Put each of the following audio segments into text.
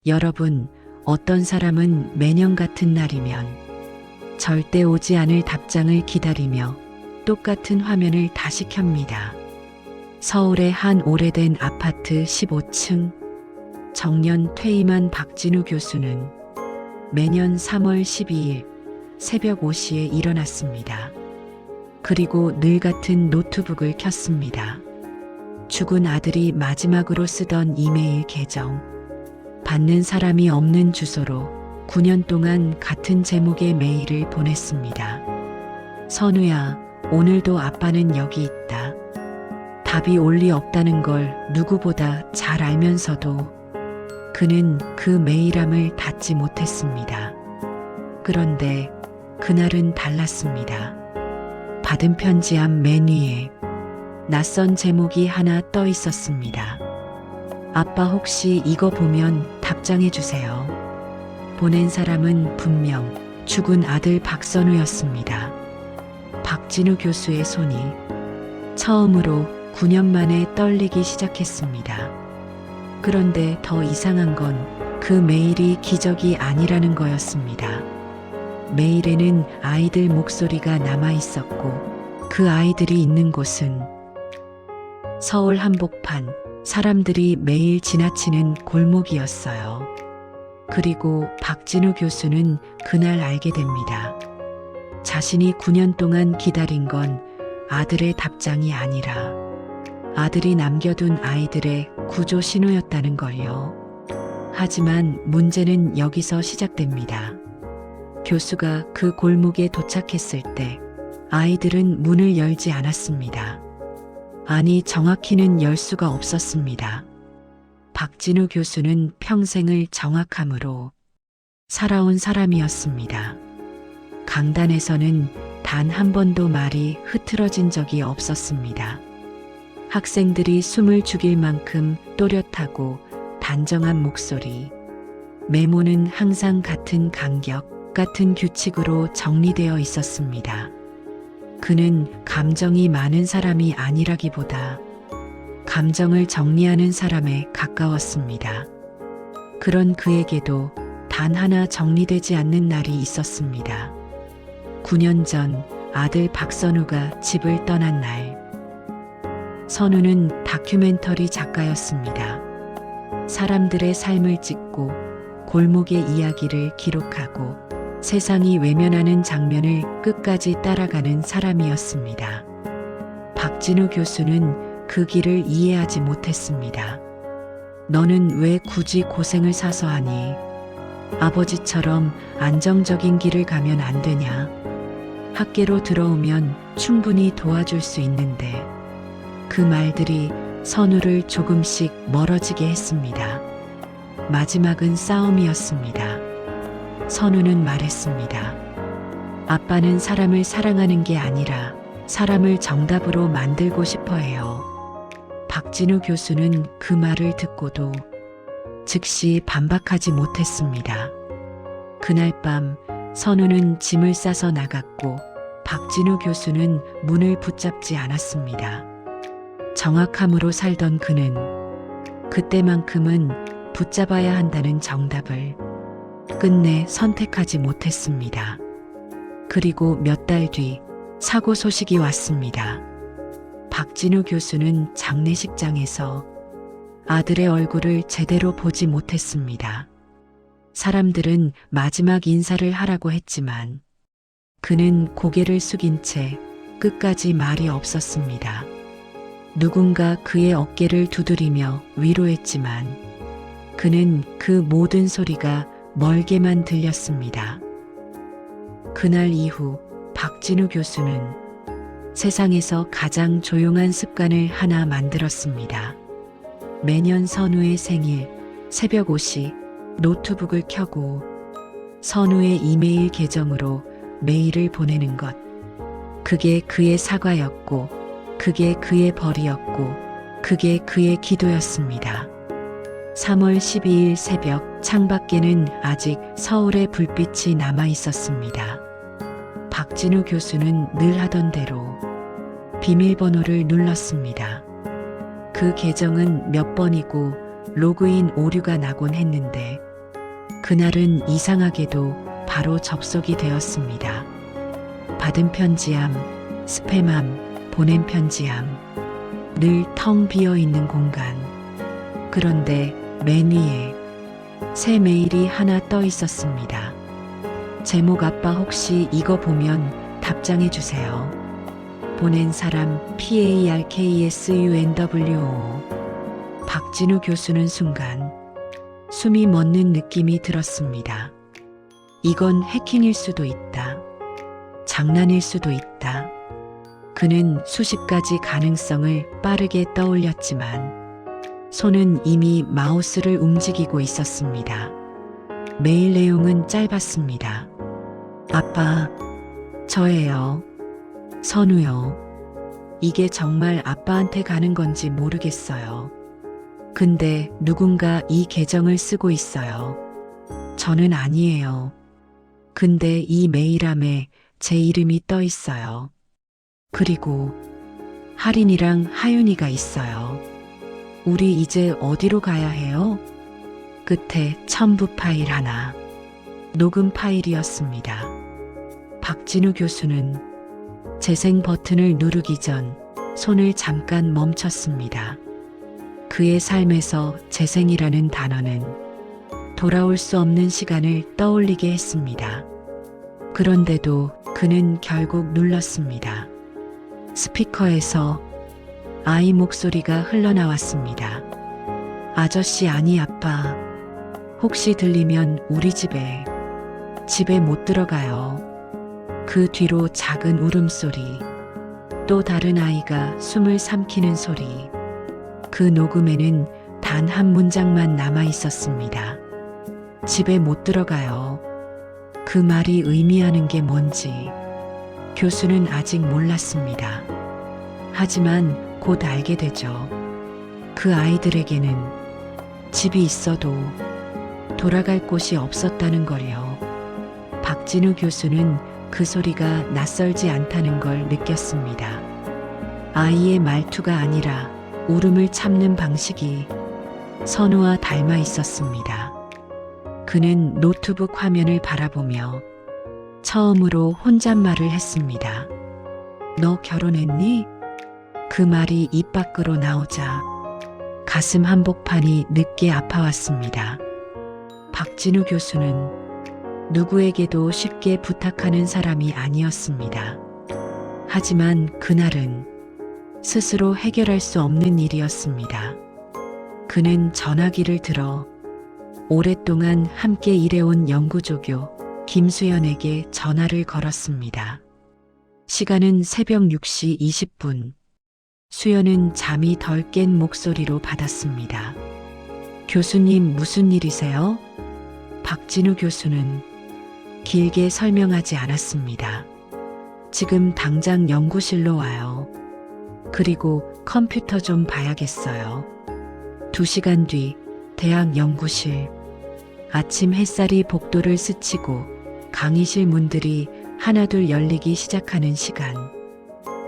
여러분, 어떤 사람은 매년 같은 날이면 절대 오지 않을 답장을 기다리며 똑같은 화면을 다시 켭니다. 서울의 한 오래된 아파트 15층. 정년 퇴임한 박진우 교수는 매년 3월 12일 새벽 5시에 일어났습니다. 그리고 늘 같은 노트북을 켰습니다. 죽은 아들이 마지막으로 쓰던 이메일 계정. 받는 사람이 없는 주소로 9년 동안 같은 제목의 메일을 보냈습니다. 선우야, 오늘도 아빠는 여기 있다. 답이 올 리 없다는 걸 누구보다 잘 알면서도 그는 그 메일함을 닫지 못했습니다. 그런데 그날은 달랐습니다. 받은 편지함 맨 위에 낯선 제목이 하나 떠 있었습니다. 아빠 혹시 이거 보면 답장해 주세요. 보낸 사람은 분명 죽은 아들 박선우였습니다. 박진우 교수의 손이 처음으로 9년 만에 떨리기 시작했습니다. 그런데 더 이상한 건 그 메일이 기적이 아니라는 거였습니다. 메일에는 아이들 목소리가 남아 있었고 그 아이들이 있는 곳은 서울 한복판, 사람들이 매일 지나치는 골목이었어요. 그리고 박진우 교수는 그날 알게 됩니다. 자신이 9년 동안 기다린 건 아들의 답장이 아니라 아들이 남겨둔 아이들의 구조 신호였다는 걸요. 하지만 문제는 여기서 시작됩니다. 교수가 그 골목에 도착했을 때 아이들은 문을 열지 않았습니다. 아니, 정확히는 열 수가 없었습니다. 박진우 교수는 평생을 정확함으로 살아온 사람이었습니다. 강단에서는 단 한 번도 말이 흐트러진 적이 없었습니다. 학생들이 숨을 죽일 만큼 또렷하고 단정한 목소리, 메모는 항상 같은 간격, 같은 규칙으로 정리되어 있었습니다. 그는 감정이 많은 사람이 아니라기보다 감정을 정리하는 사람에 가까웠습니다. 그런 그에게도 단 하나 정리되지 않는 날이 있었습니다. 9년 전 아들 박선우가 집을 떠난 날. 선우는 다큐멘터리 작가였습니다. 사람들의 삶을 찍고 골목의 이야기를 기록하고 세상이 외면하는 장면을 끝까지 따라가는 사람이었습니다. 박진우 교수는 그 길을 이해하지 못했습니다. 너는 왜 굳이 고생을 사서 하니? 아버지처럼 안정적인 길을 가면 안 되냐? 학계로 들어오면 충분히 도와줄 수 있는데. 그 말들이 선우를 조금씩 멀어지게 했습니다. 마지막은 싸움이었습니다. 선우는 말했습니다. 아빠는 사람을 사랑하는 게 아니라 사람을 정답으로 만들고 싶어 해요. 박진우 교수는 그 말을 듣고도 즉시 반박하지 못했습니다. 그날 밤 선우는 짐을 싸서 나갔고 박진우 교수는 문을 붙잡지 않았습니다. 정확함으로 살던 그는 그때만큼은 붙잡아야 한다는 정답을 끝내 선택하지 못했습니다. 그리고 몇 달 뒤 사고 소식이 왔습니다. 박진우 교수는 장례식장에서 아들의 얼굴을 제대로 보지 못했습니다. 사람들은 마지막 인사를 하라고 했지만 그는 고개를 숙인 채 끝까지 말이 없었습니다. 누군가 그의 어깨를 두드리며 위로했지만 그는 그 모든 소리가 멀게만 들렸습니다. 그날 이후 박진우 교수는 세상에서 가장 조용한 습관을 하나 만들었습니다. 매년 선우의 생일 새벽 5시 노트북을 켜고 선우의 이메일 계정으로 메일을 보내는 것. 그게 그의 사과였고, 그게 그의 벌이었고, 그게 그의 기도였습니다. 3월 12일 새벽 창밖에는 아직 서울의 불빛이 남아 있었습니다. 박진우 교수는 늘 하던 대로 비밀번호를 눌렀습니다. 그 계정은 몇 번이고 로그인 오류가 나곤 했는데 그날은 이상하게도 바로 접속이 되었습니다. 받은 편지함, 스팸함, 보낸 편지함, 늘 텅 비어 있는 공간. 그런데 맨 위에 새 메일이 하나 떠 있었습니다. 제목 아빠 혹시 이거 보면 답장해 주세요. 보낸 사람 PARKSUNWO. 박진우 교수는 순간 숨이 멎는 느낌이 들었습니다. 이건 해킹일 수도 있다. 장난일 수도 있다. 그는 수십 가지 가능성을 빠르게 떠올렸지만 손은 이미 마우스를 움직이고 있었습니다. 메일 내용은 짧았습니다. 아빠, 저예요. 선우요. 이게 정말 아빠한테 가는 건지 모르겠어요. 근데 누군가 이 계정을 쓰고 있어요. 저는 아니에요. 근데 이 메일함에 제 이름이 떠 있어요. 그리고 할인이랑 하윤이가 있어요. 우리 이제 어디로 가야 해요? 끝에 첨부 파일 하나. 녹음 파일이었습니다. 박진우 교수는 재생 버튼을 누르기 전 손을 잠깐 멈췄습니다. 그의 삶에서 재생이라는 단어는 돌아올 수 없는 시간을 떠올리게 했습니다. 그런데도 그는 결국 눌렀습니다. 스피커에서 아이 목소리가 흘러나왔습니다. 아저씨 아니 아빠. 혹시 들리면 우리 집에 못 들어가요. 그 뒤로 작은 울음소리. 또 다른 아이가 숨을 삼키는 소리. 그 녹음에는 단 한 문장만 남아 있었습니다. 집에 못 들어가요. 그 말이 의미하는 게 뭔지 교수는 아직 몰랐습니다. 하지만 곧 알게 되죠. 그 아이들에게는 집이 있어도 돌아갈 곳이 없었다는 걸요. 박진우 교수는 그 소리가 낯설지 않다는 걸 느꼈습니다. 아이의 말투가 아니라 울음을 참는 방식이 선우와 닮아 있었습니다. 그는 노트북 화면을 바라보며 처음으로 혼잣말을 했습니다. 너 결혼했니? 그 말이 입 밖으로 나오자 가슴 한복판이 늦게 아파왔습니다. 박진우 교수는 누구에게도 쉽게 부탁하는 사람이 아니었습니다. 하지만 그날은 스스로 해결할 수 없는 일이었습니다. 그는 전화기를 들어 오랫동안 함께 일해온 연구조교 김수연에게 전화를 걸었습니다. 시간은 새벽 6시 20분. 수연은 잠이 덜 깬 목소리로 받았습니다. 교수님 무슨 일이세요? 박진우 교수는 길게 설명하지 않았습니다. 지금 당장 연구실로 와요. 그리고 컴퓨터 좀 봐야겠어요. 2시간 뒤 대학 연구실. 아침 햇살이 복도를 스치고 강의실 문들이 하나둘 열리기 시작하는 시간.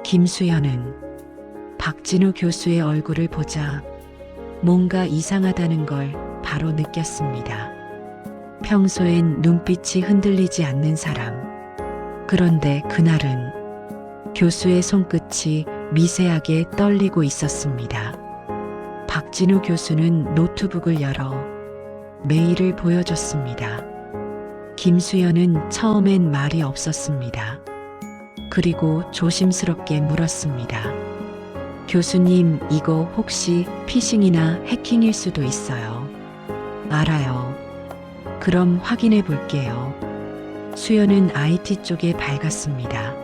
김수연은 박진우 교수의 얼굴을 보자 뭔가 이상하다는 걸 바로 느꼈습니다. 평소엔 눈빛이 흔들리지 않는 사람. 그런데 그날은 교수의 손끝이 미세하게 떨리고 있었습니다. 박진우 교수는 노트북을 열어 메일을 보여줬습니다. 김수연은 처음엔 말이 없었습니다. 그리고 조심스럽게 물었습니다. 교수님, 이거 혹시 피싱이나 해킹일 수도 있어요. 알아요. 그럼 확인해 볼게요. 수연은 IT 쪽에 밝았습니다.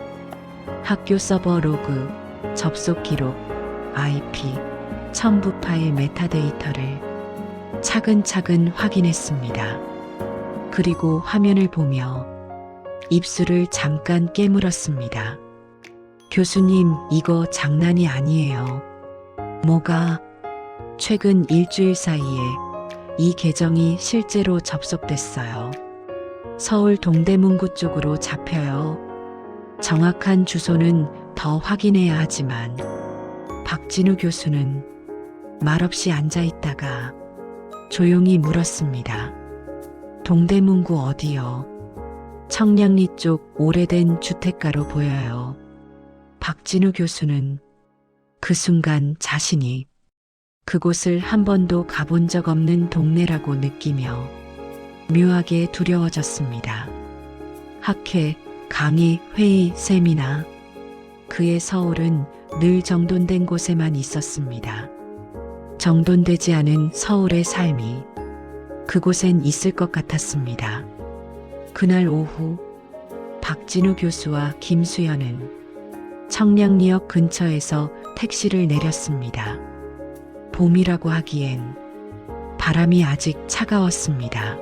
학교 서버 로그, 접속 기록, IP, 첨부 파일 메타데이터를 차근차근 확인했습니다. 그리고 화면을 보며 입술을 잠깐 깨물었습니다. 교수님, 이거 장난이 아니에요. 뭐가? 최근 일주일 사이에 이 계정이 실제로 접속됐어요. 서울 동대문구 쪽으로 잡혀요. 정확한 주소는 더 확인해야 하지만 박진우 교수는 말없이 앉아 있다가 조용히 물었습니다. 동대문구 어디요? 청량리 쪽 오래된 주택가로 보여요. 박진우 교수는 그 순간 자신이 그곳을 한 번도 가본 적 없는 동네라고 느끼며 묘하게 두려워졌습니다. 학회, 강의, 회의, 세미나. 그의 서울은 늘 정돈된 곳에만 있었습니다. 정돈되지 않은 서울의 삶이 그곳엔 있을 것 같았습니다. 그날 오후 박진우 교수와 김수연은 청량리역 근처에서 택시를 내렸습니다. 봄이라고 하기엔 바람이 아직 차가웠습니다.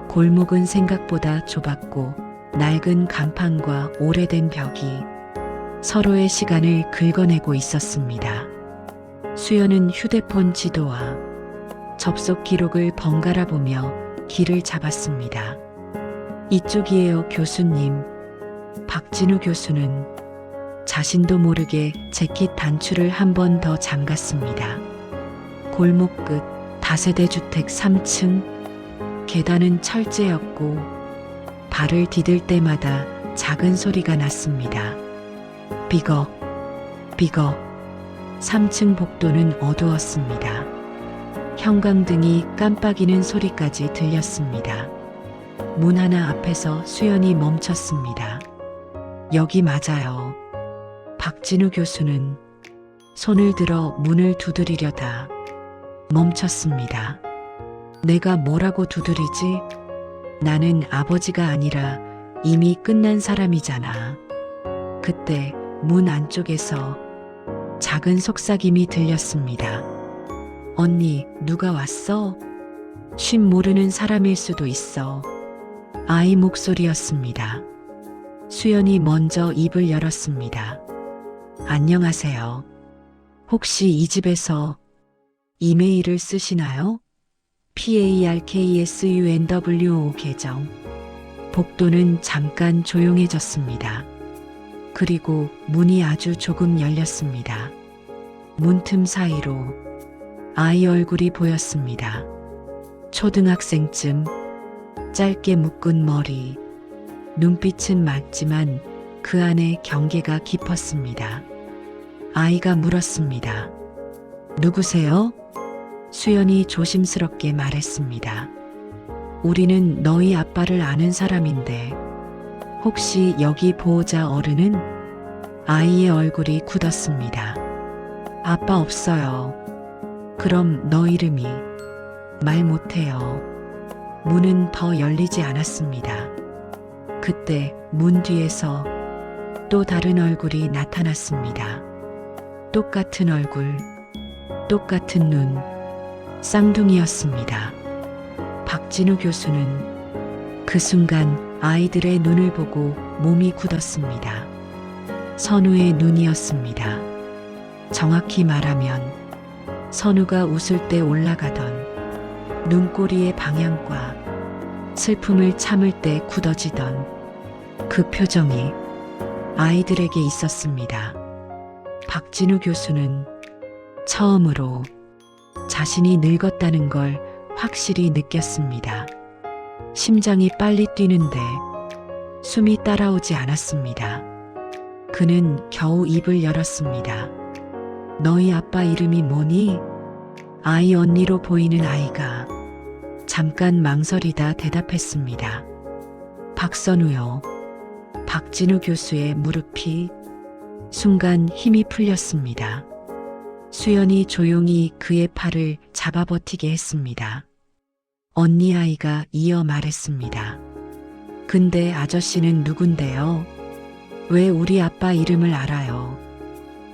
골목은 생각보다 좁았고 낡은 간판과 오래된 벽이 서로의 시간을 긁어내고 있었습니다. 수연은 휴대폰 지도와 접속 기록을 번갈아 보며 길을 잡았습니다. 이쪽이에요, 교수님. 박진우 교수는 자신도 모르게 재킷 단추를 한 번 더 잠갔습니다. 골목 끝 다세대 주택 3층. 계단은 철제였고 발을 디딜 때마다 작은 소리가 났습니다. 비거, 비거. 3층 복도는 어두웠습니다. 형광등이 깜빡이는 소리까지 들렸습니다. 문 하나 앞에서 수연이 멈췄습니다. 여기 맞아요. 박진우 교수는 손을 들어 문을 두드리려다 멈췄습니다. 내가 뭐라고 두드리지? 나는 아버지가 아니라 이미 끝난 사람이잖아. 그때 문 안쪽에서 작은 속삭임이 들렸습니다. 언니, 누가 왔어? 쉼 모르는 사람일 수도 있어. 아이 목소리였습니다. 수연이 먼저 입을 열었습니다. 안녕하세요. 혹시 이 집에서 이메일을 쓰시나요? PARKSUNWO 계정. 복도는 잠깐 조용해졌습니다. 그리고 문이 아주 조금 열렸습니다. 문틈 사이로 아이 얼굴이 보였습니다. 초등학생쯤, 짧게 묶은 머리, 눈빛은 맑지만 그 안에 경계가 깊었습니다. 아이가 물었습니다. 누구세요? 수연이 조심스럽게 말했습니다. 우리는 너희 아빠를 아는 사람인데 혹시 여기 보호자 어른은? 아이의 얼굴이 굳었습니다. 아빠 없어요. 그럼 너 이름이? 말 못해요. 문은 더 열리지 않았습니다. 그때 문 뒤에서 또 다른 얼굴이 나타났습니다. 똑같은 얼굴, 똑같은 눈, 쌍둥이였습니다. 박진우 교수는 그 순간 아이들의 눈을 보고 몸이 굳었습니다. 선우의 눈이었습니다. 정확히 말하면 선우가 웃을 때 올라가던 눈꼬리의 방향과 슬픔을 참을 때 굳어지던 그 표정이 아이들에게 있었습니다. 박진우 교수는 처음으로 자신이 늙었다는 걸 확실히 느꼈습니다. 심장이 빨리 뛰는데 숨이 따라오지 않았습니다. 그는 겨우 입을 열었습니다. 너희 아빠 이름이 뭐니? 아이 언니로 보이는 아이가 잠깐 망설이다 대답했습니다. 박선우요. 박진우 교수의 무릎이 순간 힘이 풀렸습니다. 수연이 조용히 그의 팔을 잡아 버티게 했습니다. 언니 아이가 이어 말했습니다. 근데 아저씨는 누군데요? 왜 우리 아빠 이름을 알아요?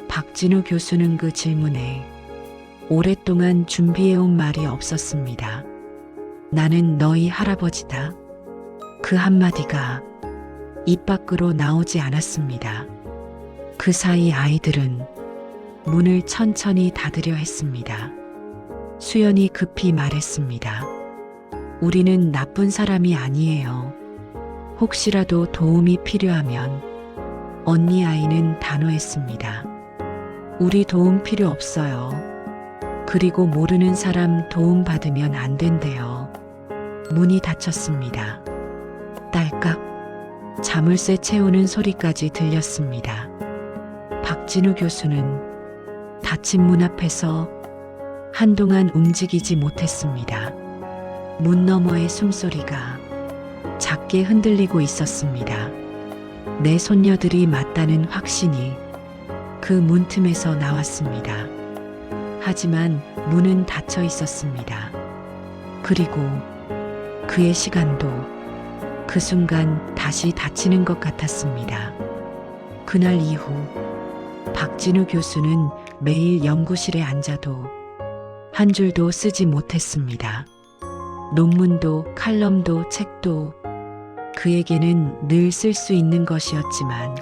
박진우 교수는 그 질문에 오랫동안 준비해온 말이 없었습니다. 나는 너희 할아버지다. 그 한마디가 입 밖으로 나오지 않았습니다. 그 사이 아이들은 문을 천천히 닫으려 했습니다. 수연이 급히 말했습니다. 우리는 나쁜 사람이 아니에요. 혹시라도 도움이 필요하면. 언니 아이는 단호했습니다. 우리 도움 필요 없어요. 그리고 모르는 사람 도움 받으면 안 된대요. 문이 닫혔습니다. 딸깍. 자물쇠 채우는 소리까지 들렸습니다. 박진우 교수는 닫힌 문 앞에서 한동안 움직이지 못했습니다. 문 너머의 숨소리가 작게 흔들리고 있었습니다. 내 손녀들이 맞다는 확신이 그 문틈에서 나왔습니다. 하지만 문은 닫혀 있었습니다. 그리고 그의 시간도 그 순간 다시 닫히는 것 같았습니다. 그날 이후 박진우 교수는 매일 연구실에 앉아도 한 줄도 쓰지 못했습니다. 논문도 칼럼도 책도 그에게는 늘 쓸 수 있는 것이었지만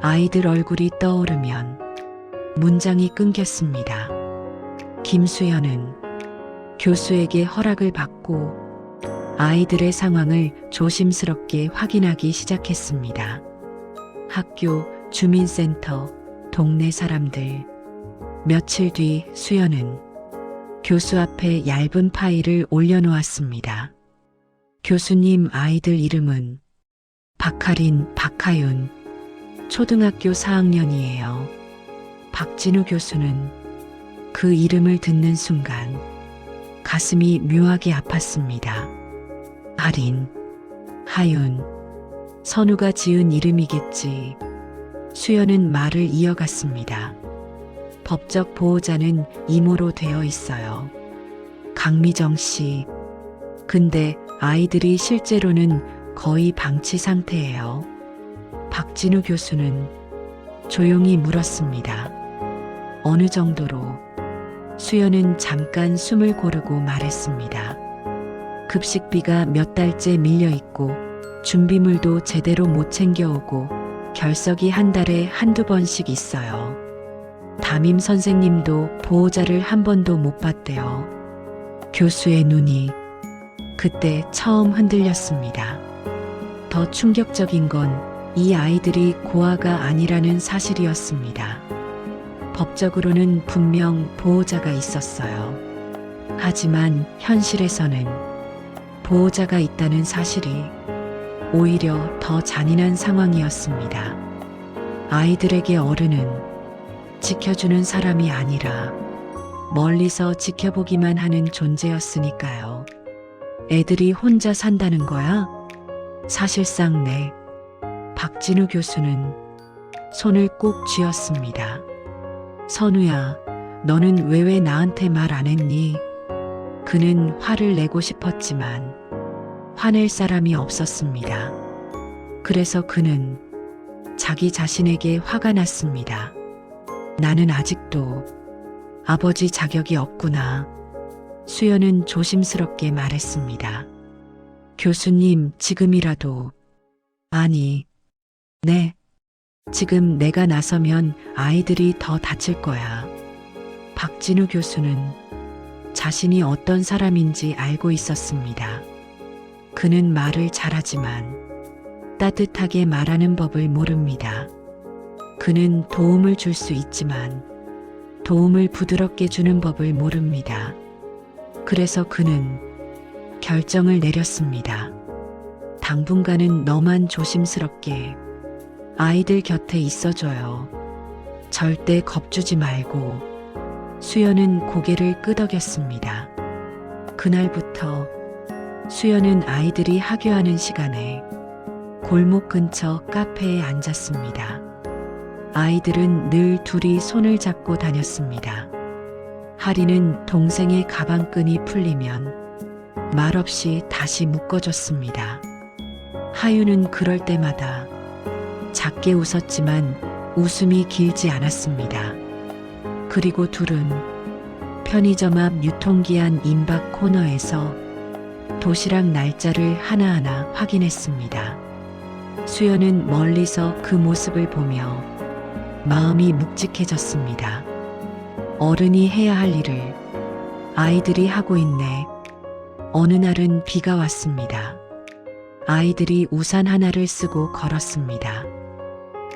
아이들 얼굴이 떠오르면 문장이 끊겼습니다. 김수연은 교수에게 허락을 받고 아이들의 상황을 조심스럽게 확인하기 시작했습니다. 학교, 주민센터, 동네 사람들. 며칠 뒤 수연은 교수 앞에 얇은 파일을 올려놓았습니다. 교수님 아이들 이름은 박하린, 박하윤, 초등학교 4학년이에요. 박진우 교수는 그 이름을 듣는 순간 가슴이 묘하게 아팠습니다. 하린, 하윤, 선우가 지은 이름이겠지. 수연은 말을 이어갔습니다. 법적 보호자는 이모로 되어 있어요. 강미정 씨. 근데 아이들이 실제로는 거의 방치 상태예요. 박진우 교수는 조용히 물었습니다. 어느 정도로? 수연은 잠깐 숨을 고르고 말했습니다. 급식비가 몇 달째 밀려 있고 준비물도 제대로 못 챙겨오고 결석이 한 달에 한두 번씩 있어요. 담임 선생님도 보호자를 한 번도 못 봤대요. 교수의 눈이 그때 처음 흔들렸습니다. 더 충격적인 건 이 아이들이 고아가 아니라는 사실이었습니다. 법적으로는 분명 보호자가 있었어요. 하지만 현실에서는 보호자가 있다는 사실이 오히려 더 잔인한 상황이었습니다. 아이들에게 어른은 지켜주는 사람이 아니라 멀리서 지켜보기만 하는 존재였으니까요. 애들이 혼자 산다는 거야? 사실상 네. 박진우 교수는 손을 꼭 쥐었습니다. 선우야, 너는 왜 나한테 말 안 했니? 그는 화를 내고 싶었지만 화낼 사람이 없었습니다. 그래서 그는 자기 자신에게 화가 났습니다. 나는 아직도 아버지 자격이 없구나. 수연은 조심스럽게 말했습니다. 교수님, 지금이라도. 아니, 네. 지금 내가 나서면 아이들이 더 다칠 거야. 박진우 교수는 자신이 어떤 사람인지 알고 있었습니다. 그는 말을 잘하지만 따뜻하게 말하는 법을 모릅니다. 그는 도움을 줄 수 있지만 도움을 부드럽게 주는 법을 모릅니다. 그래서 그는 결정을 내렸습니다. 당분간은 너만 조심스럽게 아이들 곁에 있어줘요. 절대 겁주지 말고. 수연은 고개를 끄덕였습니다. 그날부터 수연은 아이들이 하교하는 시간에 골목 근처 카페에 앉았습니다. 아이들은 늘 둘이 손을 잡고 다녔습니다. 하리는 동생의 가방끈이 풀리면 말없이 다시 묶어줬습니다. 하유는 그럴 때마다 작게 웃었지만 웃음이 길지 않았습니다. 그리고 둘은 편의점 앞 유통기한 임박 코너에서 도시락 날짜를 하나하나 확인했습니다. 수연은 멀리서 그 모습을 보며 마음이 묵직해졌습니다. 어른이 해야 할 일을 아이들이 하고 있네. 어느 날은 비가 왔습니다. 아이들이 우산 하나를 쓰고 걸었습니다.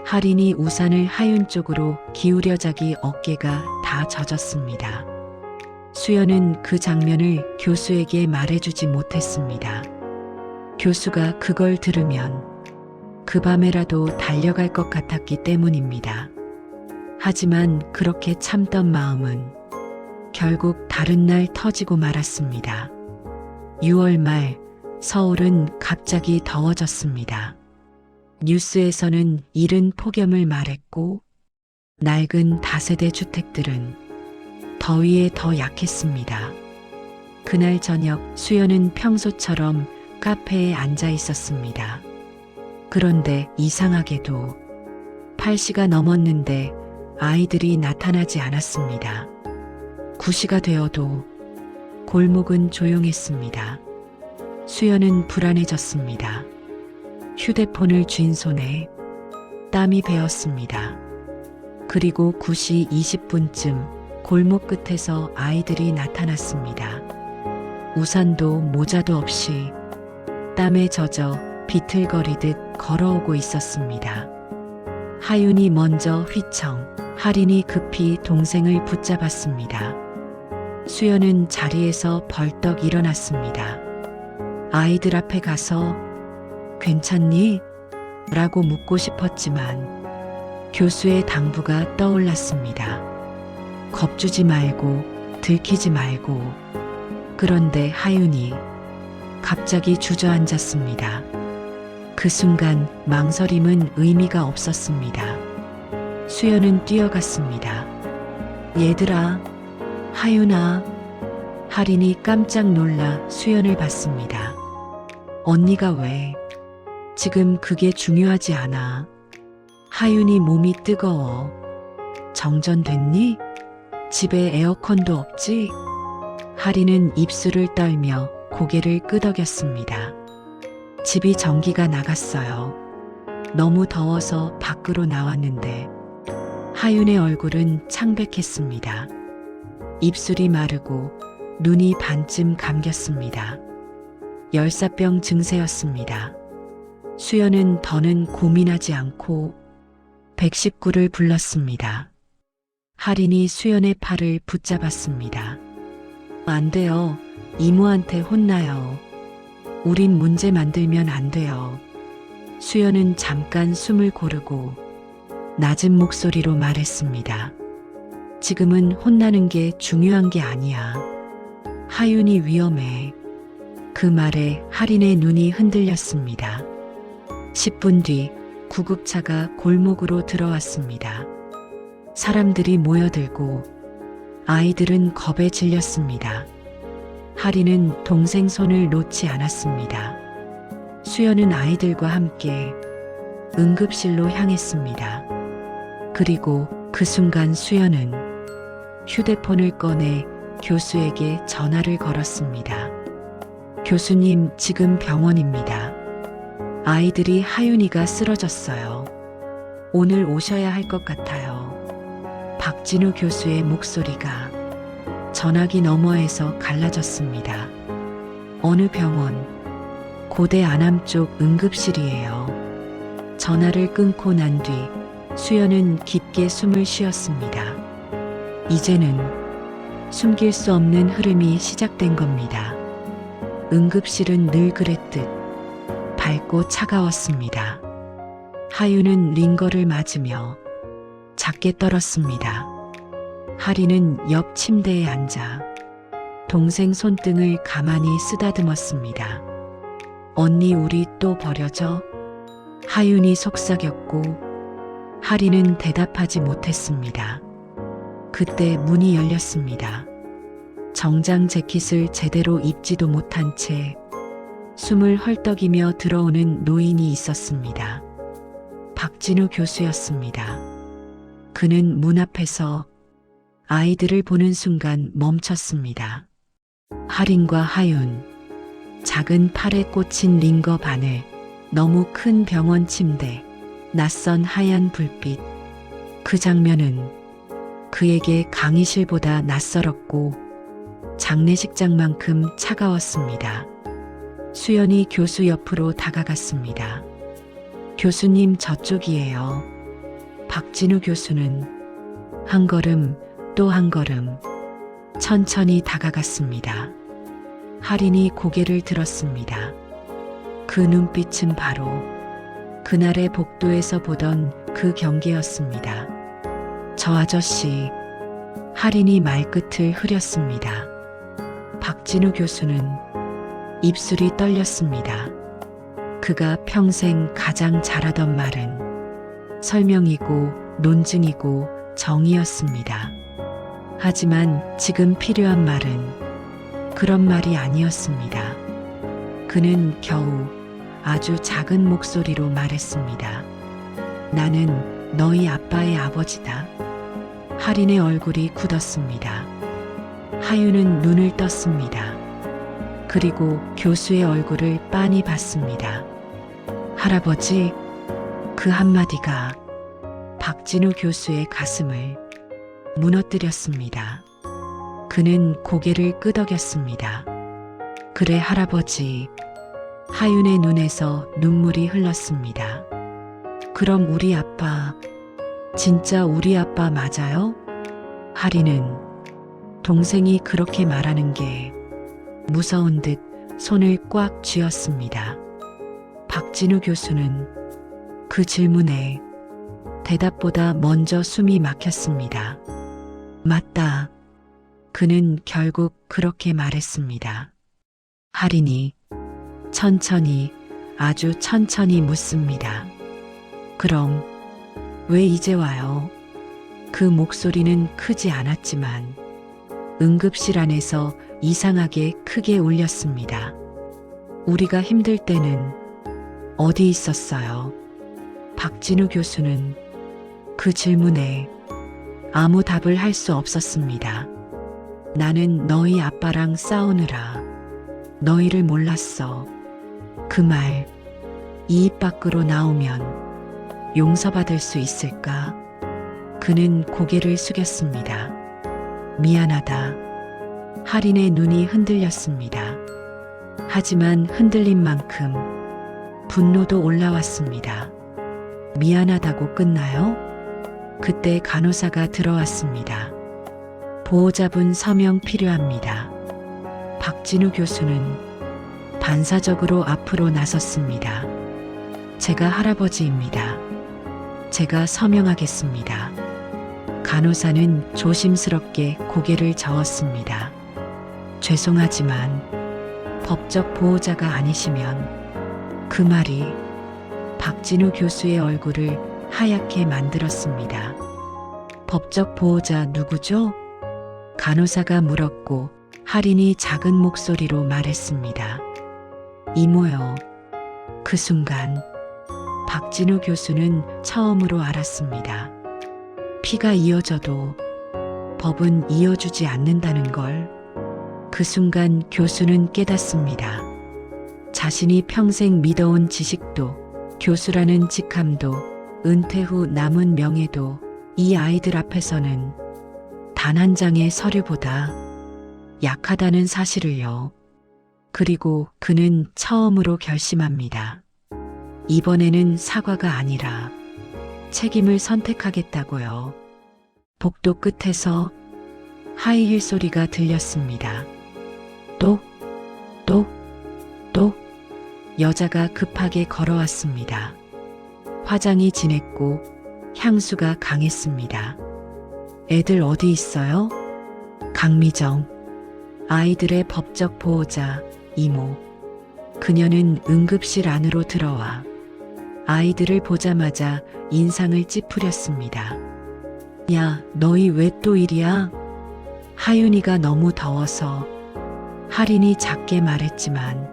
하린이 우산을 하윤 쪽으로 기울여 자기 어깨가 다 젖었습니다. 수연은 그 장면을 교수에게 말해주지 못했습니다. 교수가 그걸 들으면 그 밤에라도 달려갈 것 같았기 때문입니다. 하지만 그렇게 참던 마음은 결국 다른 날 터지고 말았습니다. 6월 말 서울은 갑자기 더워졌습니다. 뉴스에서는 이른 폭염을 말했고 낡은 다세대 주택들은 더위에 더 약했습니다. 그날 저녁 수연은 평소처럼 카페에 앉아 있었습니다. 그런데 이상하게도 8시가 넘었는데 아이들이 나타나지 않았습니다. 9시가 되어도 골목은 조용했습니다. 수연은 불안해졌습니다. 휴대폰을 쥔 손에 땀이 배었습니다. 그리고 9시 20분쯤 골목 끝에서 아이들이 나타났습니다. 우산도 모자도 없이 땀에 젖어 비틀거리듯 걸어오고 있었습니다. 하윤이 먼저 휘청, 할인이 급히 동생을 붙잡았습니다. 수연은 자리에서 벌떡 일어났습니다. 아이들 앞에 가서 괜찮니? 라고 묻고 싶었지만 교수의 당부가 떠올랐습니다. 겁주지 말고 들키지 말고. 그런데 하윤이 갑자기 주저앉았습니다. 그 순간 망설임은 의미가 없었습니다. 수연은 뛰어갔습니다. 얘들아, 하윤아. 할인이 깜짝 놀라 수연을 봤습니다. 언니가 왜? 지금 그게 중요하지 않아. 하윤이 몸이 뜨거워. 정전됐니? 집에 에어컨도 없지? 할인은 입술을 떨며 고개를 끄덕였습니다. 집이 전기가 나갔어요. 너무 더워서 밖으로 나왔는데. 하윤의 얼굴은 창백했습니다. 입술이 마르고 눈이 반쯤 감겼습니다. 열사병 증세였습니다. 수연은 더는 고민하지 않고 119를 불렀습니다. 할인이 수연의 팔을 붙잡았습니다. 안 돼요. 이모한테 혼나요. 우린 문제 만들면 안 돼요. 수연은 잠깐 숨을 고르고 낮은 목소리로 말했습니다. 지금은 혼나는 게 중요한 게 아니야. 하윤이 위험해. 그 말에 할인의 눈이 흔들렸습니다. 10분 뒤 구급차가 골목으로 들어왔습니다. 사람들이 모여들고 아이들은 겁에 질렸습니다. 할인은 동생 손을 놓지 않았습니다. 수연은 아이들과 함께 응급실로 향했습니다. 그리고 그 순간 수연은 휴대폰을 꺼내 교수에게 전화를 걸었습니다. 교수님, 지금 병원입니다. 아이들이 하윤이가 쓰러졌어요. 오늘 오셔야 할 것 같아요. 박진우 교수의 목소리가 전화기 너머에서 갈라졌습니다. 어느 병원? 고대 안암 쪽 응급실이에요. 전화를 끊고 난 뒤 수연은 깊게 숨을 쉬었습니다. 이제는 숨길 수 없는 흐름이 시작된 겁니다. 응급실은 늘 그랬듯 밝고 차가웠습니다. 하윤은 링거를 맞으며 작게 떨었습니다. 할인은 옆 침대에 앉아 동생 손등을 가만히 쓰다듬었습니다. 언니, 우리 또 버려져? 하윤이 속삭였고 할인은 대답하지 못했습니다. 그때 문이 열렸습니다. 정장 재킷을 제대로 입지도 못한 채 숨을 헐떡이며 들어오는 노인이 있었습니다. 박진우 교수였습니다. 그는 문 앞에서 아이들을 보는 순간 멈췄습니다. 할인과 하윤, 작은 팔에 꽂힌 링거 바늘, 너무 큰 병원 침대, 낯선 하얀 불빛. 그 장면은 그에게 강의실보다 낯설었고 장례식장만큼 차가웠습니다. 수연이 교수 옆으로 다가갔습니다. 교수님, 저쪽이에요. 박진우 교수는 한 걸음 또 한 걸음 천천히 다가갔습니다. 할인이 고개를 들었습니다. 그 눈빛은 바로 그날의 복도에서 보던 그 경계였습니다. 저 아저씨, 할인이 말끝을 흐렸습니다. 박진우 교수는 입술이 떨렸습니다. 그가 평생 가장 잘하던 말은 설명이고 논증이고 정의였습니다. 하지만 지금 필요한 말은 그런 말이 아니었습니다. 그는 겨우 아주 작은 목소리로 말했습니다. 나는 너희 아빠의 아버지다. 할인의 얼굴이 굳었습니다. 하윤은 눈을 떴습니다. 그리고 교수의 얼굴을 빤히 봤습니다. 할아버지, 그 한마디가 박진우 교수의 가슴을 무너뜨렸습니다. 그는 고개를 끄덕였습니다. 그래 할아버지. 하윤의 눈에서 눈물이 흘렀습니다. 그럼 우리 아빠, 진짜 우리 아빠 맞아요? 할인은 동생이 그렇게 말하는 게 무서운 듯 손을 꽉 쥐었습니다. 박진우 교수는 그 질문에 대답보다 먼저 숨이 막혔습니다. 맞다. 그는 결국 그렇게 말했습니다. 할인이 천천히, 아주 천천히 묻습니다. 그럼 왜 이제 와요? 그 목소리는 크지 않았지만 응급실 안에서 이상하게 크게 울렸습니다. 우리가 힘들 때는 어디 있었어요? 박진우 교수는 그 질문에 아무 답을 할 수 없었습니다. 나는 너희 아빠랑 싸우느라 너희를 몰랐어. 그 말, 이 입 밖으로 나오면 용서받을 수 있을까? 그는 고개를 숙였습니다. 미안하다. 할인의 눈이 흔들렸습니다. 하지만 흔들린 만큼 분노도 올라왔습니다. 미안하다고 끝나요? 그때 간호사가 들어왔습니다. 보호자분 서명 필요합니다. 박진우 교수는 반사적으로 앞으로 나섰습니다. 제가 할아버지입니다. 제가 서명하겠습니다. 간호사는 조심스럽게 고개를 저었습니다. 죄송하지만 법적 보호자가 아니시면. 그 말이 박진우 교수의 얼굴을 하얗게 만들었습니다. 법적 보호자 누구죠? 간호사가 물었고 할인이 작은 목소리로 말했습니다. 이모요. 그 순간 박진우 교수는 처음으로 알았습니다. 피가 이어져도 법은 이어주지 않는다는 걸. 그 순간 교수는 깨닫습니다. 자신이 평생 믿어온 지식도, 교수라는 직함도, 은퇴 후 남은 명예도 이 아이들 앞에서는 단 한 장의 서류보다 약하다는 사실을요. 그리고 그는 처음으로 결심합니다. 이번에는 사과가 아니라 책임을 선택하겠다고요. 복도 끝에서 하이힐 소리가 들렸습니다. 똑, 똑, 똑. 여자가 급하게 걸어왔습니다. 화장이 진했고 향수가 강했습니다. 애들 어디 있어요? 강미정, 아이들의 법적 보호자, 이모. 그녀는 응급실 안으로 들어와 아이들을 보자마자 인상을 찌푸렸습니다. 야, 너희 왜 또 이리야? 하윤이가 너무 더워서. 할인이 작게 말했지만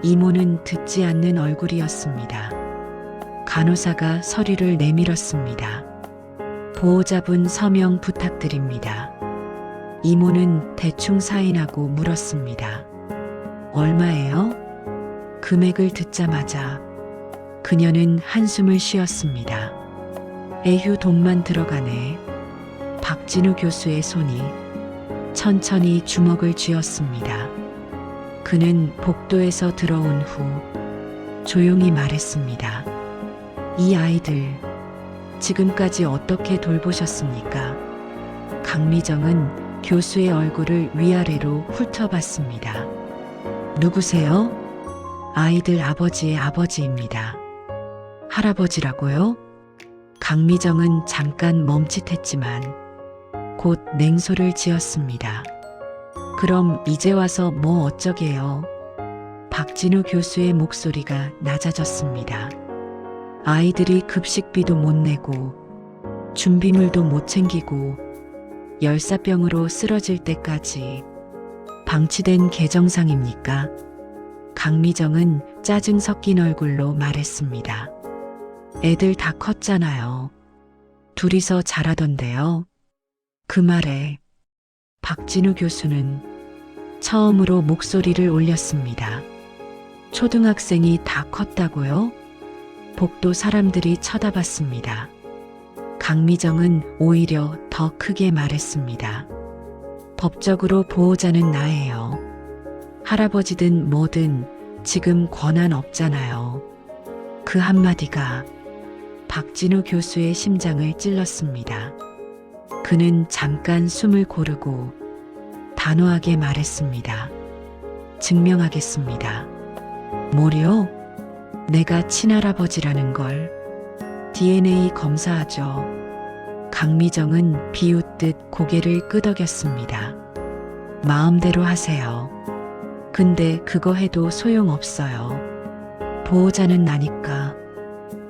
이모는 듣지 않는 얼굴이었습니다. 간호사가 서류를 내밀었습니다. 보호자분 서명 부탁드립니다. 이모는 대충 사인하고 물었습니다. 얼마예요? 금액을 듣자마자 그녀는 한숨을 쉬었습니다. 에휴, 돈만 들어가네. 박진우 교수의 손이 천천히 주먹을 쥐었습니다. 그는 복도에서 들어온 후 조용히 말했습니다. 이 아이들 지금까지 어떻게 돌보셨습니까? 강미정은 교수의 얼굴을 위아래로 훑어봤습니다. 누구세요? 아이들 아버지의 아버지입니다. 할아버지라고요? 강미정은 잠깐 멈칫했지만 곧 냉소를 지었습니다. 그럼 이제 와서 뭐 어쩌게요? 박진우 교수의 목소리가 낮아졌습니다. 아이들이 급식비도 못 내고 준비물도 못 챙기고 열사병으로 쓰러질 때까지 방치된 개정상입니까? 강미정은 짜증 섞인 얼굴로 말했습니다. 애들 다 컸잖아요. 둘이서 잘하던데요. 그 말에 박진우 교수는 처음으로 목소리를 올렸습니다. 초등학생이 다 컸다고요? 복도 사람들이 쳐다봤습니다. 강미정은 오히려 더 크게 말했습니다. 법적으로 보호자는 나예요. 할아버지든 뭐든 지금 권한 없잖아요. 그 한마디가 박진우 교수의 심장을 찔렀습니다. 그는 잠깐 숨을 고르고 단호하게 말했습니다. 증명하겠습니다. 뭐요? 내가 친할아버지라는 걸. DNA 검사하죠. 강미정은 비웃듯 고개를 끄덕였습니다. 마음대로 하세요. 근데 그거 해도 소용없어요. 보호자는 나니까.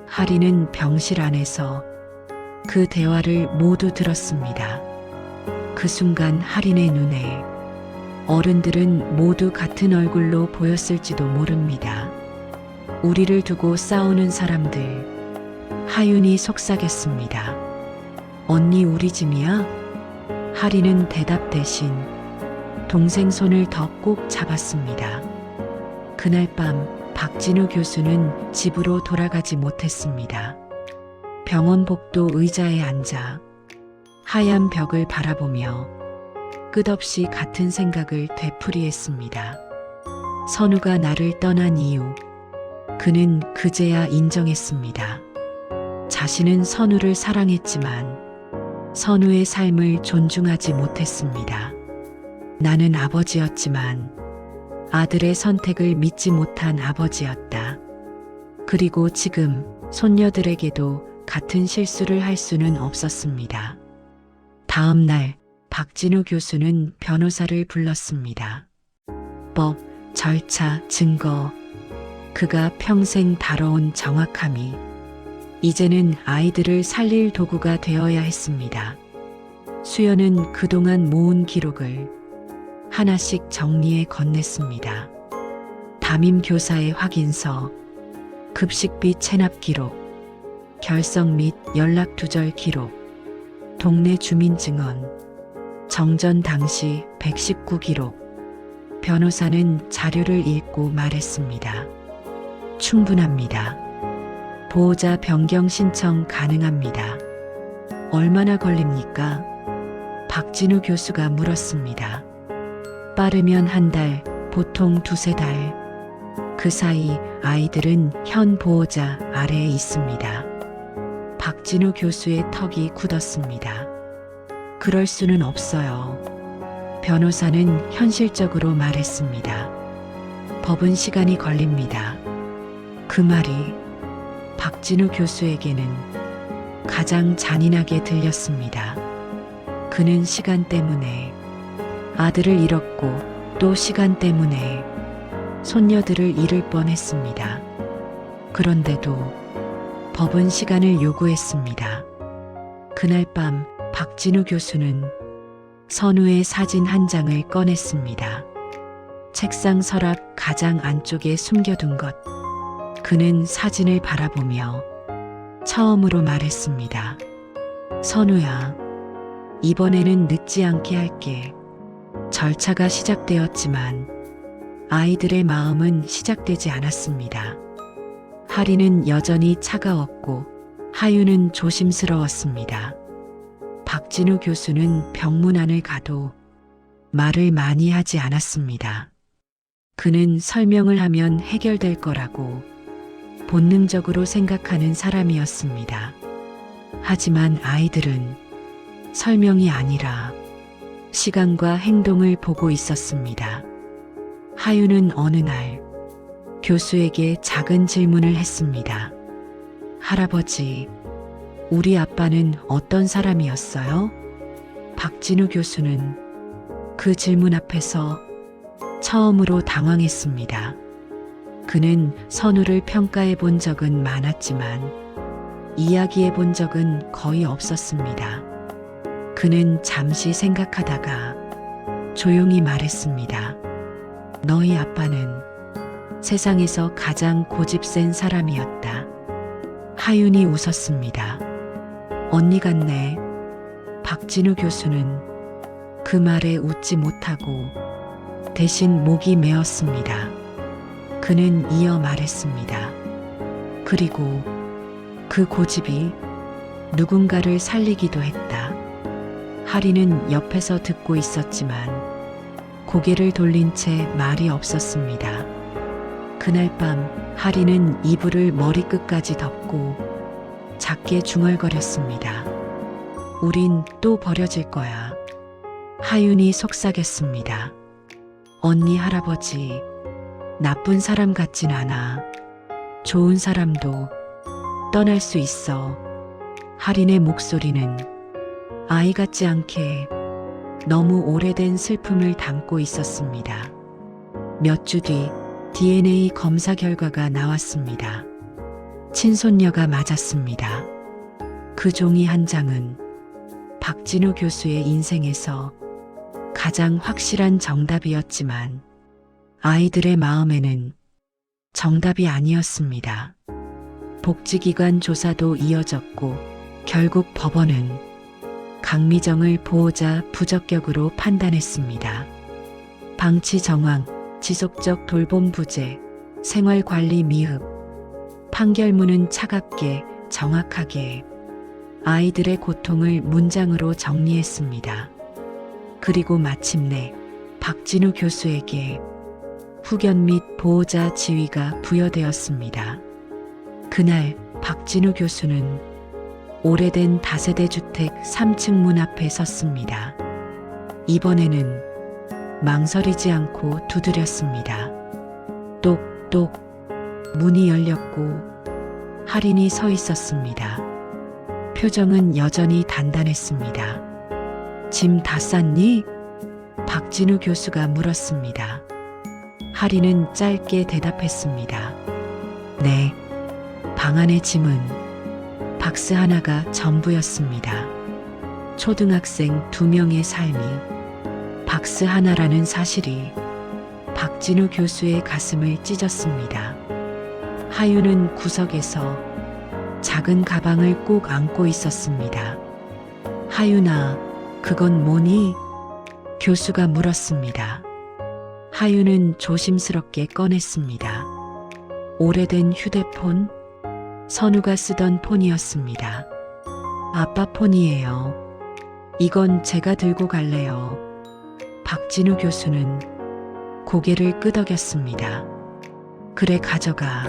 하리는 병실 안에서 그 대화를 모두 들었습니다. 그 순간 하린의 눈에 어른들은 모두 같은 얼굴로 보였을지도 모릅니다. 우리를 두고 싸우는 사람들. 하윤이 속삭였습니다. 언니 우리 짐이야? 하리는 대답 대신 동생 손을 더 꼭 잡았습니다. 그날 밤 박진우 교수는 집으로 돌아가지 못했습니다. 병원 복도 의자에 앉아 하얀 벽을 바라보며 끝없이 같은 생각을 되풀이했습니다. 선우가 나를 떠난 이유, 그는 그제야 인정했습니다. 자신은 선우를 사랑했지만 선우의 삶을 존중하지 못했습니다. 나는 아버지였지만 아들의 선택을 믿지 못한 아버지였다. 그리고 지금 손녀들에게도 같은 실수를 할 수는 없었습니다. 다음 날 박진우 교수는 변호사를 불렀습니다. 법, 절차, 증거, 그가 평생 다뤄온 정확함이 이제는 아이들을 살릴 도구가 되어야 했습니다. 수연은 그동안 모은 기록을 하나씩 정리해 건넸습니다. 담임 교사의 확인서, 급식비 체납 기록, 결석 및 연락 두절 기록, 동네 주민 증언, 정전 당시 119 기록. 변호사는 자료를 읽고 말했습니다. 충분합니다. 보호자 변경 신청 가능합니다. 얼마나 걸립니까? 박진우 교수가 물었습니다. 빠르면 한 달, 보통 두세 달. 그 사이 아이들은 현 보호자 아래에 있습니다. 박진우 교수의 턱이 굳었습니다. 그럴 수는 없어요. 변호사는 현실적으로 말했습니다. 법은 시간이 걸립니다. 그 말이 박진우 교수에게는 가장 잔인하게 들렸습니다. 그는 시간 때문에 아들을 잃었고 또 시간 때문에 손녀들을 잃을 뻔했습니다. 그런데도 법은 시간을 요구했습니다. 그날 밤 박진우 교수는 선우의 사진 한 장을 꺼냈습니다. 책상 서랍 가장 안쪽에 숨겨둔 것. 그는 사진을 바라보며 처음으로 말했습니다. 선우야, 이번에는 늦지 않게 할게. 절차가 시작되었지만 아이들의 마음은 시작되지 않았습니다. 하리는 여전히 차가웠고 하유는 조심스러웠습니다. 박진우 교수는 병문 안을 가도 말을 많이 하지 않았습니다. 그는 설명을 하면 해결될 거라고 본능적으로 생각하는 사람이었습니다. 하지만 아이들은 설명이 아니라 시간과 행동을 보고 있었습니다. 하윤은 어느 날 교수에게 작은 질문을 했습니다. 할아버지, 우리 아빠는 어떤 사람이었어요? 박진우 교수는 그 질문 앞에서 처음으로 당황했습니다. 그는 선우를 평가해 본 적은 많았지만 이야기해 본 적은 거의 없었습니다. 그는 잠시 생각하다가 조용히 말했습니다. 너희 아빠는 세상에서 가장 고집센 사람이었다. 하윤이 웃었습니다. 언니 같네. 박진우 교수는 그 말에 웃지 못하고 대신 목이 메었습니다. 그는 이어 말했습니다. 그리고 그 고집이 누군가를 살리기도 했다. 하리는 옆에서 듣고 있었지만 고개를 돌린 채 말이 없었습니다. 그날 밤 하리는 이불을 머리끝까지 덮고 작게 중얼거렸습니다. 우린 또 버려질 거야. 하윤이 속삭였습니다. 언니 할아버지, 나쁜 사람 같진 않아. 좋은 사람도 떠날 수 있어. 하린의 목소리는 아이 같지 않게 너무 오래된 슬픔을 담고 있었습니다. 몇 주 뒤 DNA 검사 결과가 나왔습니다. 친손녀가 맞았습니다. 그 종이 한 장은 박진우 교수의 인생에서 가장 확실한 정답이었지만 아이들의 마음에는 정답이 아니었습니다. 복지기관 조사도 이어졌고 결국 법원은 강미정을 보호자 부적격으로 판단했습니다. 방치 정황, 지속적 돌봄 부재, 생활관리 미흡. 판결문은 차갑게 정확하게 아이들의 고통을 문장으로 정리했습니다. 그리고 마침내 박진우 교수에게 후견 및 보호자 지위가 부여되었습니다. 그날 박진우 교수는 오래된 다세대 주택 3층 문 앞에 섰습니다. 이번에는 망설이지 않고 두드렸습니다. 똑똑 문이 열렸고 할인이 서 있었습니다. 표정은 여전히 단단했습니다. 짐 다 쌌니? 박진우 교수가 물었습니다. 할인은 짧게 대답했습니다. 네. 방 안의 짐은 박스 하나가 전부였습니다. 초등학생 2명의 삶이 박스 하나라는 사실이 박진우 교수의 가슴을 찢었습니다. 하윤은 구석에서 작은 가방을 꼭 안고 있었습니다. 하윤아, 그건 뭐니? 교수가 물었습니다. 하윤은 조심스럽게 꺼냈습니다. 오래된 휴대폰, 선우가 쓰던 폰이었습니다. 아빠 폰이에요. 이건 제가 들고 갈래요. 박진우 교수는 고개를 끄덕였습니다. 그래, 가져가.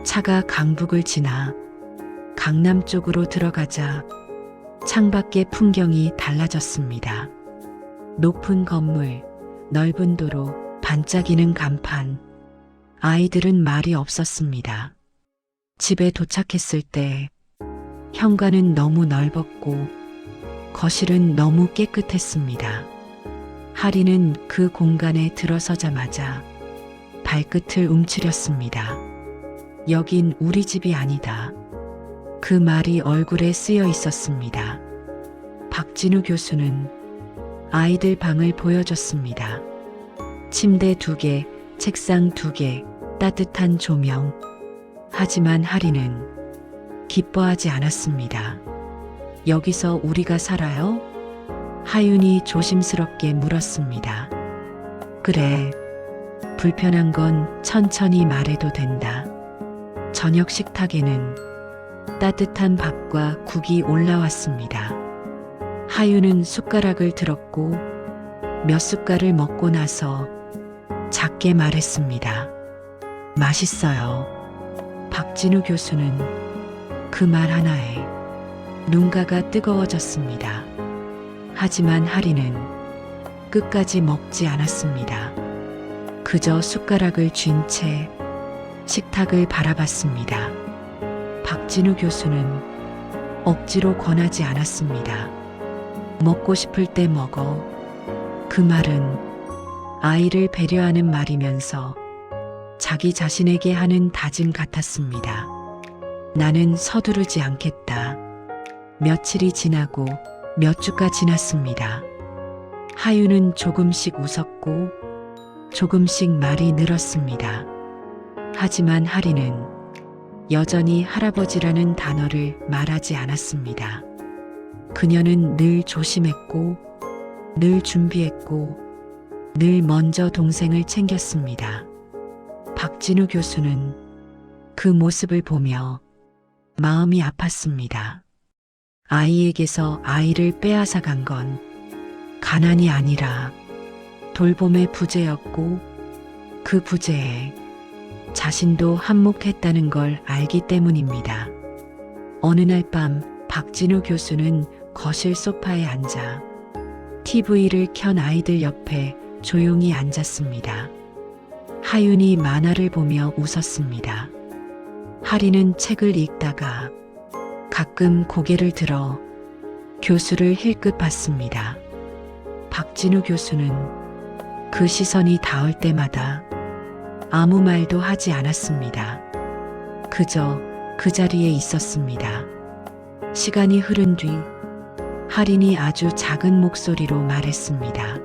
차가 강북을 지나 강남 쪽으로 들어가자 창밖의 풍경이 달라졌습니다. 높은 건물, 넓은 도로, 반짝이는 간판. 아이들은 말이 없었습니다. 집에 도착했을 때 현관은 너무 넓었고 거실은 너무 깨끗했습니다. 하리는 그 공간에 들어서자마자 발끝을 움츠렸습니다. 여긴 우리 집이 아니다. 그 말이 얼굴에 쓰여 있었습니다. 박진우 교수는 아이들 방을 보여줬습니다. 침대 2개, 책상 2개, 따뜻한 조명. 하지만 하리는 기뻐하지 않았습니다. 여기서 우리가 살아요? 하윤이 조심스럽게 물었습니다. 그래, 불편한 건 천천히 말해도 된다. 저녁 식탁에는 따뜻한 밥과 국이 올라왔습니다. 하윤은 숟가락을 들었고 몇 숟갈을 먹고 나서 작게 말했습니다. 맛있어요. 박진우 교수는 그 말 하나에 눈가가 뜨거워졌습니다. 하지만 하리는 끝까지 먹지 않았습니다. 그저 숟가락을 쥔 채 식탁을 바라봤습니다. 박진우 교수는 억지로 권하지 않았습니다. 먹고 싶을 때 먹어. 그 말은 아이를 배려하는 말이면서 자기 자신에게 하는 다짐 같았습니다. 나는 서두르지 않겠다. 며칠이 지나고 몇 주가 지났습니다. 하유는 조금씩 웃었고 조금씩 말이 늘었습니다. 하지만 하리는 여전히 할아버지라는 단어를 말하지 않았습니다. 그녀는 늘 조심했고 늘 준비했고 늘 먼저 동생을 챙겼습니다. 박진우 교수는 그 모습을 보며 마음이 아팠습니다. 아이에게서 아이를 빼앗아 간 건 가난이 아니라 돌봄의 부재였고 그 부재에 자신도 한몫했다는 걸 알기 때문입니다. 어느 날 밤 박진우 교수는 거실 소파에 앉아 TV를 켠 아이들 옆에 조용히 앉았습니다. 하윤이 만화를 보며 웃었습니다. 하리는 책을 읽다가 가끔 고개를 들어 교수를 힐끗 봤습니다. 박진우 교수는 그 시선이 닿을 때마다 아무 말도 하지 않았습니다. 그저 그 자리에 있었습니다. 시간이 흐른 뒤 하린이 아주 작은 목소리로 말했습니다.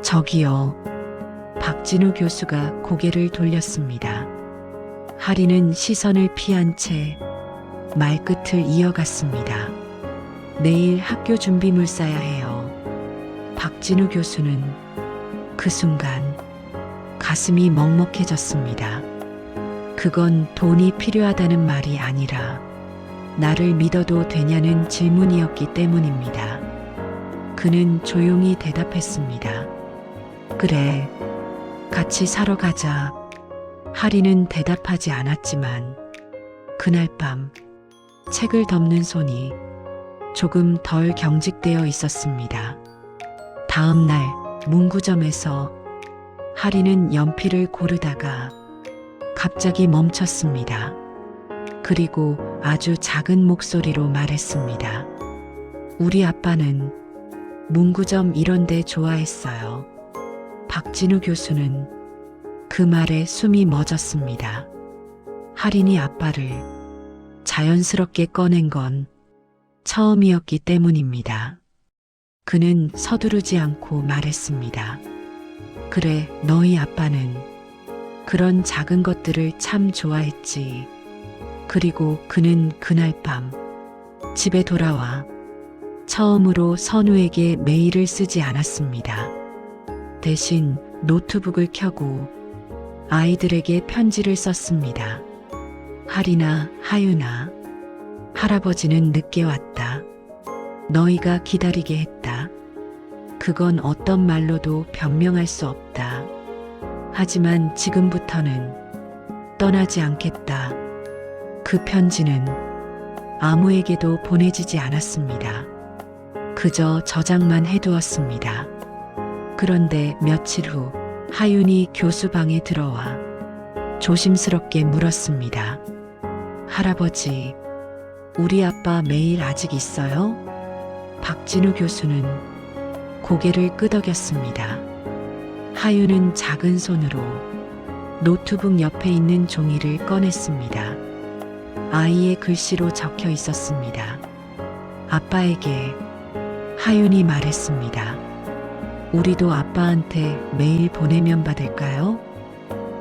저기요. 박진우 교수가 고개를 돌렸습니다. 하린은 시선을 피한 채 말끝을 이어갔습니다. 내일 학교 준비물 싸야 해요. 박진우 교수는 그 순간 가슴이 먹먹해졌습니다. 그건 돈이 필요하다는 말이 아니라 나를 믿어도 되냐는 질문이었기 때문입니다. 그는 조용히 대답했습니다. 그래, 같이 사러 가자. 하리는 대답하지 않았지만 그날 밤 책을 덮는 손이 조금 덜 경직되어 있었습니다. 다음 날 문구점에서 하리는 연필을 고르다가 갑자기 멈췄습니다. 그리고 아주 작은 목소리로 말했습니다. 우리 아빠는 문구점 이런 데 좋아했어요. 박진우 교수는 그 말에 숨이 멎었습니다. 하린이 아빠를 자연스럽게 꺼낸 건 처음이었기 때문입니다. 그는 서두르지 않고 말했습니다. 그래, 너희 아빠는 그런 작은 것들을 참 좋아했지. 그리고 그는 그날 밤 집에 돌아와 처음으로 선우에게 메일을 쓰지 않았습니다. 대신 노트북을 켜고 아이들에게 편지를 썼습니다. 하리나, 하윤아, 할아버지는 늦게 왔다. 너희가 기다리게 했다. 그건 어떤 말로도 변명할 수 없다. 하지만 지금부터는 떠나지 않겠다. 그 편지는 아무에게도 보내지지 않았습니다. 그저 저장만 해두었습니다. 그런데 며칠 후 하윤이 교수 방에 들어와 조심스럽게 물었습니다. 할아버지, 우리 아빠 메일 아직 있어요? 박진우 교수는 고개를 끄덕였습니다. 하윤은 작은 손으로 노트북 옆에 있는 종이를 꺼냈습니다. 아이의 글씨로 적혀 있었습니다. 아빠에게. 하윤이 말했습니다. 우리도 아빠한테 메일 보내면 받을까요?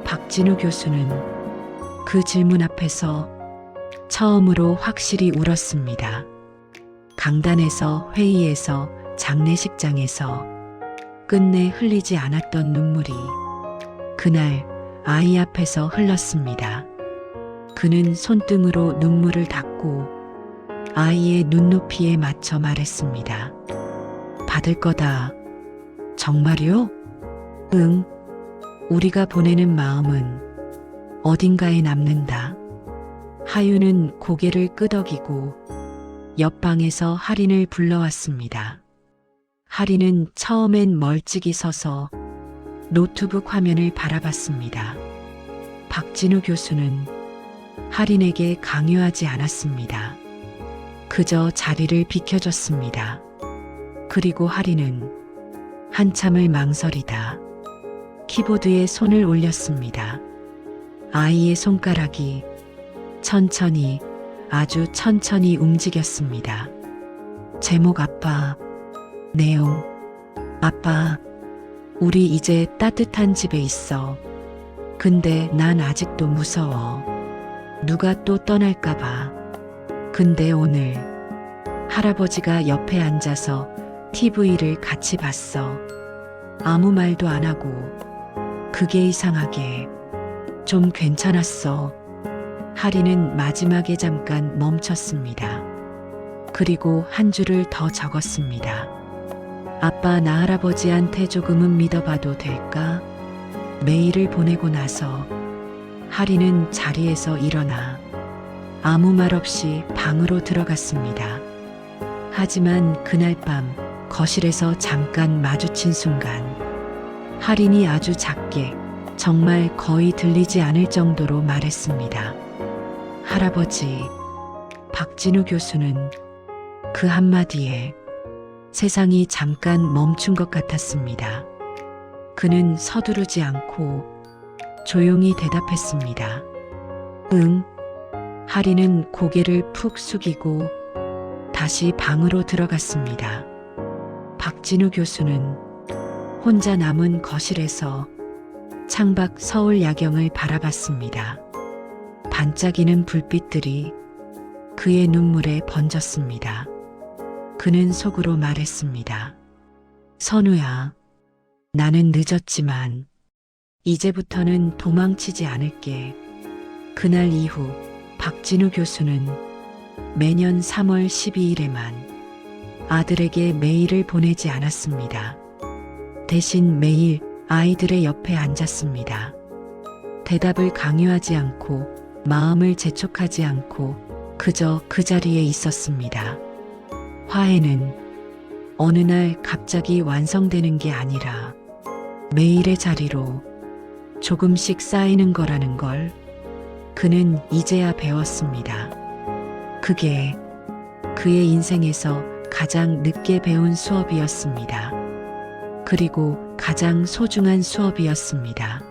박진우 교수는 그 질문 앞에서 처음으로 확실히 울었습니다. 강단에서, 회의에서, 장례식장에서 끝내 흘리지 않았던 눈물이 그날 아이 앞에서 흘렀습니다. 그는 손등으로 눈물을 닦고 아이의 눈높이에 맞춰 말했습니다. 받을 거다. 정말요? 응. 우리가 보내는 마음은 어딘가에 남는다. 하윤은 고개를 끄덕이고 옆방에서 하린을 불러왔습니다. 하리는 처음엔 멀찍이 서서 노트북 화면을 바라봤습니다. 박진우 교수는 하린에게 강요하지 않았습니다. 그저 자리를 비켜줬습니다. 그리고 하린은 한참을 망설이다 키보드에 손을 올렸습니다. 아이의 손가락이 천천히, 아주 천천히 움직였습니다. 제목 아빠, 내용 아빠, 우리 이제 따뜻한 집에 있어. 근데 난 아직도 무서워. 누가 또 떠날까봐. 근데 오늘 할아버지가 옆에 앉아서 TV를 같이 봤어. 아무 말도 안 하고. 그게 이상하게 좀 괜찮았어. 하리는 마지막에 잠깐 멈췄습니다. 그리고 한 줄을 더 적었습니다. 아빠, 나 할아버지한테 조금은 믿어봐도 될까? 메일을 보내고 나서 하리는 자리에서 일어나 아무 말 없이 방으로 들어갔습니다. 하지만 그날 밤 거실에서 잠깐 마주친 순간 하린이 아주 작게, 정말 거의 들리지 않을 정도로 말했습니다. 할아버지. 박진우 교수는 그 한마디에 세상이 잠깐 멈춘 것 같았습니다. 그는 서두르지 않고 조용히 대답했습니다. 응. 하리는 고개를 푹 숙이고 다시 방으로 들어갔습니다. 박진우 교수는 혼자 남은 거실에서 창밖 서울 야경을 바라봤습니다. 반짝이는 불빛들이 그의 눈물에 번졌습니다. 그는 속으로 말했습니다. 선우야, 나는 늦었지만 이제부터는 도망치지 않을게. 그날 이후 박진우 교수는 매년 3월 12일에만 아들에게 메일을 보내지 않았습니다. 대신 매일 아이들의 옆에 앉았습니다. 대답을 강요하지 않고 마음을 재촉하지 않고 그저 그 자리에 있었습니다. 화해는 어느 날 갑자기 완성되는 게 아니라 매일의 자리로 조금씩 쌓이는 거라는 걸 그는 이제야 배웠습니다. 그게 그의 인생에서 가장 늦게 배운 수업이었습니다. 그리고 가장 소중한 수업이었습니다.